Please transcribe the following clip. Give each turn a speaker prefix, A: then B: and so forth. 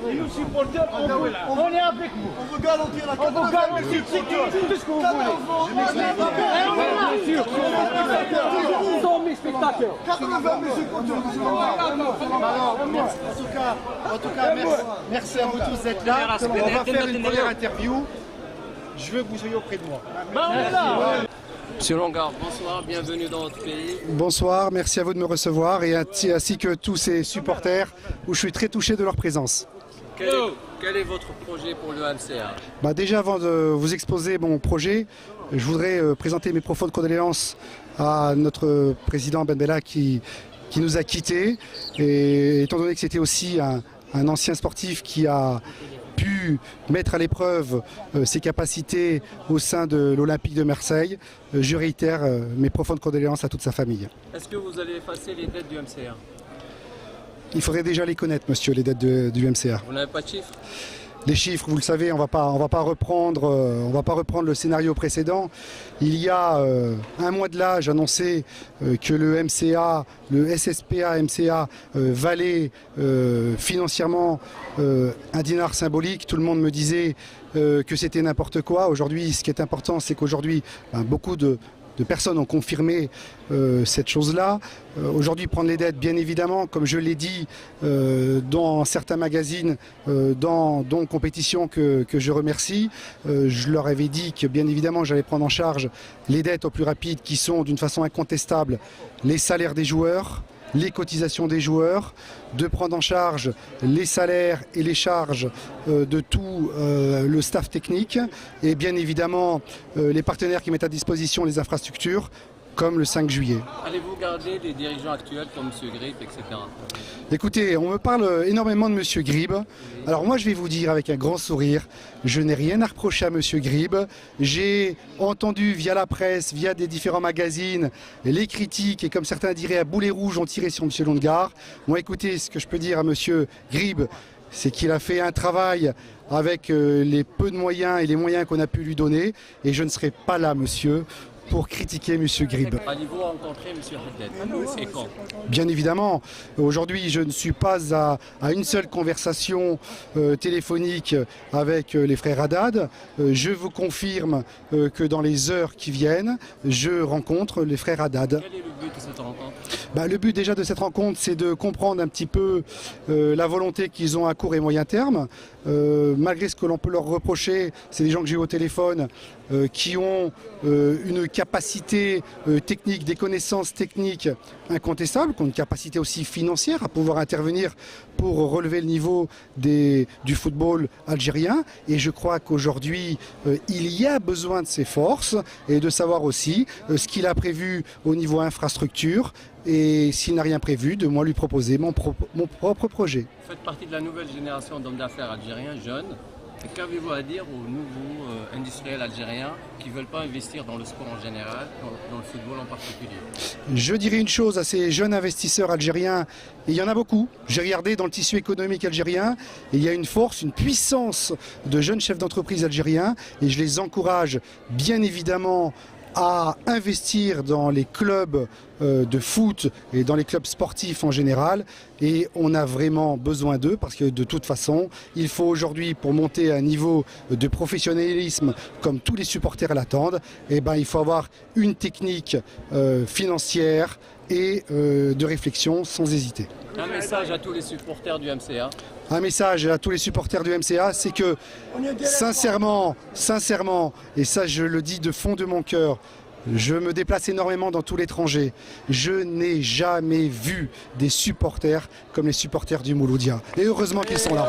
A: Et nous supporters, on est avec vous. On veut garantir la sécurité. On veut garantir tout ce que vous voulez. Bien sûr. Nous sommes mes spectateurs. 80 000 supporters.
B: En tout cas, merci à vous tous d'être là. On va faire une première interview. Je veux que vous soyez auprès de moi.
C: Monsieur Longard, bonsoir, bienvenue dans votre pays.
D: Bonsoir, merci à vous de me recevoir et ainsi que tous ces supporters où je suis très touché de leur présence.
C: Quel est votre projet pour le MCA?
D: Déjà avant de vous exposer mon projet, je voudrais présenter mes profondes condoléances à notre président Ben Bella qui nous a quittés. Et étant donné que c'était aussi un ancien sportif qui a pu mettre à l'épreuve ses capacités au sein de l'Olympique de Marseille, je réitère mes profondes condoléances à toute sa famille.
C: Est-ce que vous allez effacer les dettes du MCA?
D: Il faudrait déjà les connaître, monsieur, les dettes du MCA.
C: Vous n'avez pas de chiffres?
D: Les chiffres, vous le savez, on va pas reprendre le scénario précédent. Il y a un mois de là, j'annonçais que le MCA, le SSPA MCA valait financièrement un dinar symbolique. Tout le monde me disait que c'était n'importe quoi. Aujourd'hui, ce qui est important, c'est qu'aujourd'hui, beaucoup de personnes ont confirmé cette chose-là. Aujourd'hui, prendre les dettes, bien évidemment, comme je l'ai dit dans certains magazines, dans compétition que je remercie, je leur avais dit que bien évidemment j'allais prendre en charge les dettes au plus rapide qui sont d'une façon incontestable les salaires des joueurs, les cotisations des joueurs, de prendre en charge les salaires et les charges de tout le staff technique et bien évidemment les partenaires qui mettent à disposition les infrastructures comme le 5 juillet.
C: Allez-vous garder des dirigeants actuels comme M. Grib, etc.
D: Écoutez, on me parle énormément de M. Grib. Alors moi je vais vous dire avec un grand sourire, je n'ai rien à reprocher à M. Grib. J'ai entendu via la presse, via des différents magazines, les critiques et comme certains diraient à boulet rouge ont tiré sur M. Longard. Moi écoutez, ce que je peux dire à M. Grib, c'est qu'il a fait un travail avec les peu de moyens et les moyens qu'on a pu lui donner et je ne serai pas là, monsieur, pour critiquer M. Grib.
C: Allez-vous rencontrer M. Haddad et quand?
D: Bien évidemment, aujourd'hui je ne suis pas à une seule conversation téléphonique avec les frères Haddad. Je vous confirme que dans les heures qui viennent, je rencontre les frères Haddad.
C: Quel est le but de cette rencontre?
D: Le but déjà de cette rencontre, c'est de comprendre un petit peu la volonté qu'ils ont à court et moyen terme. Malgré ce que l'on peut leur reprocher, c'est des gens que j'ai eu au téléphone qui ont une capacité technique, des connaissances techniques incontestables, qui ont une capacité aussi financière à pouvoir intervenir pour relever le niveau du football algérien. Et je crois qu'aujourd'hui, il y a besoin de ces forces et de savoir aussi ce qu'il a prévu au niveau infrastructure et s'il n'a rien prévu, de moi lui proposer mon propre projet.
C: Vous faites partie de la nouvelle génération d'hommes d'affaires algériens jeunes. Qu'avez-vous à dire aux nouveaux industriels algériens qui ne veulent pas investir dans le sport en général, dans le football en particulier?
D: Je dirais une chose à ces jeunes investisseurs algériens, et il y en a beaucoup. J'ai regardé dans le tissu économique algérien, et il y a une force, une puissance de jeunes chefs d'entreprise algériens, et je les encourage bien évidemment à investir dans les clubs de foot et dans les clubs sportifs en général, et on a vraiment besoin d'eux parce que de toute façon il faut aujourd'hui, pour monter à un niveau de professionnalisme comme tous les supporters l'attendent, il faut avoir une technique financière et de réflexion sans hésiter.
C: Un message à tous les supporters du MCA.
D: Un message à tous les supporters du MCA, c'est que sincèrement, et ça je le dis de fond de mon cœur, je me déplace énormément dans tout l'étranger. Je n'ai jamais vu des supporters comme les supporters du Mouloudia. Et heureusement qu'ils sont là.